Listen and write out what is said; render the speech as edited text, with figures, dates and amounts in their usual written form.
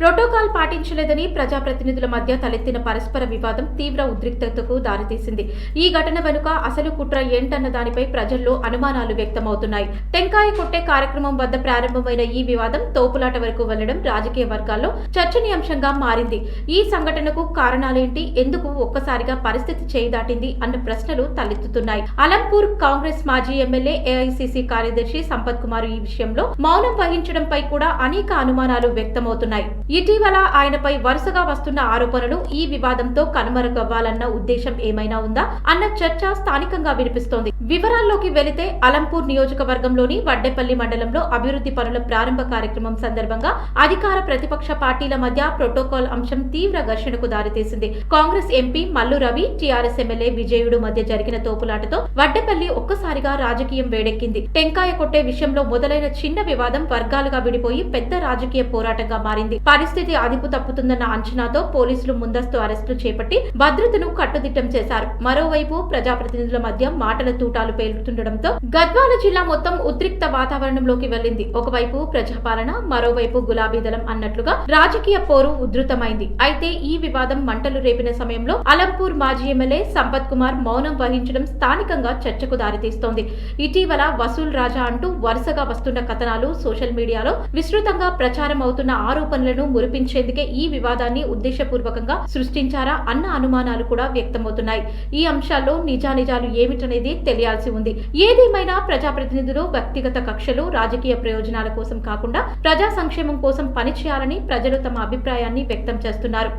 Protocol పాటించలేదని ప్రజాప్రతినిధుల మధ్య తలెత్తిన పరస్పర వివాదం తీవ్ర ఉద్రిక్తతకు దారితీసింది. ఈ ఘటన వెనుక అసలు కుట్ర ఏంటన్న దానిపై ప్రజల్లో అనుమానాలు వ్యక్తమవుతున్నాయి. టెంకాయ కొట్టే కార్యక్రమం వద్ద ప్రారంభమైన ఈ వివాదం తోపులాట వరకు వెళ్లడం రాజకీయ వర్గాల్లో చర్చనీయాంశంగా మారింది. ఈ సంఘటనకు కారణాలేంటి, ఎందుకు ఒక్కసారిగా పరిస్థితి చేయి దాటింది అన్న ప్రశ్నలు తలెత్తుతున్నాయి. అలంపూర్ కాంగ్రెస్ మాజీ ఎమ్మెల్యే ఏఐసీసీ కార్యదర్శి సంపత్ కుమార్ ఈ విషయంలో మౌనం వహించడంపై కూడా అనేక అనుమానాలు వ్యక్తమవుతున్నాయి. ఇటీవల ఆయనపై వరుసగా వస్తున్న ఆరోపణలు ఈ వివాదంతో కనుమరుగవ్వాలన్న ఉద్దేశం ఏమైనా ఉందా అన్న చర్చ స్థానికంగా వినిపిస్తోంది. వివరాల్లోకి వెళితే అలంపూర్ నియోజకవర్గంలోని వడ్డేపల్లి మండలంలో అభివృద్ధి పనుల ప్రారంభ కార్యక్రమం సందర్భంగా అధికార ప్రతిపక్ష పార్టీల మధ్య ప్రోటోకాల్ అంశం తీవ్ర ఘర్షణకు దారితీసింది. Congress MP Mallu Ravi, TRS MLA Vijayudu మధ్య జరిగిన తోపులాటతో వడ్డేపల్లి ఒక్కసారిగా రాజకీయం వేడెక్కింది. టెంకాయ కొట్టే విషయంలో మొదలైన చిన్న వివాదం వర్గాలుగా విడిపోయి పెద్ద రాజకీయ పోరాటంగా మారింది. పరిస్థితి అదుపు తప్పుతుందన్న అంచనాతో పోలీసులు ముందస్తు అరెస్టులు చేపట్టి భద్రతను కట్టుదిట్టం చేశారు. మరోవైపు ప్రజాప్రతినిధుల మధ్య మాటల తూటాలు పేలుతుండటంతో గద్వాల జిల్లా మొత్తం ఉద్రిక్త వాతావరణంలోకి వెళ్లింది. ఒకవైపు ప్రజాపాలన, మరోవైపు గులాబీ దళం అన్నట్లుగా రాజకీయ పోరు ఉధృతమైంది. అయితే ఈ వివాదం మంటలు రేపిన సమయంలో అలంపూర్ మాజీ ఎమ్మెల్యే సంపత్ కుమార్ మౌనం వహించడం స్థానికంగా చర్చకు దారితీస్తోంది. ఇటీవల వసూల్ రాజా అంటూ వరుసగా వస్తున్న కథనాలు సోషల్ మీడియాలో విస్తృతంగా ప్రచారం అవుతున్న ఆరోపణలను మురిపించేందుకే ఈ వివాదాన్ని ఉద్దేశపూర్వకంగా సృష్టించారా అన్న అనుమానాలు కూడా వ్యక్తమవుతున్నాయి. ఈ అంశాల్లో నిజానిజాలు ఏమిటనేది తెలియాల్సి ఉంది. ఏదేమైనా ప్రజాప్రతినిధులు వ్యక్తిగత కక్షలు, రాజకీయ ప్రయోజనాల కోసం కాకుండా ప్రజా సంక్షేమం కోసం పనిచేయాలని ప్రజలు తమ అభిప్రాయాన్ని వ్యక్తం చేస్తున్నారు.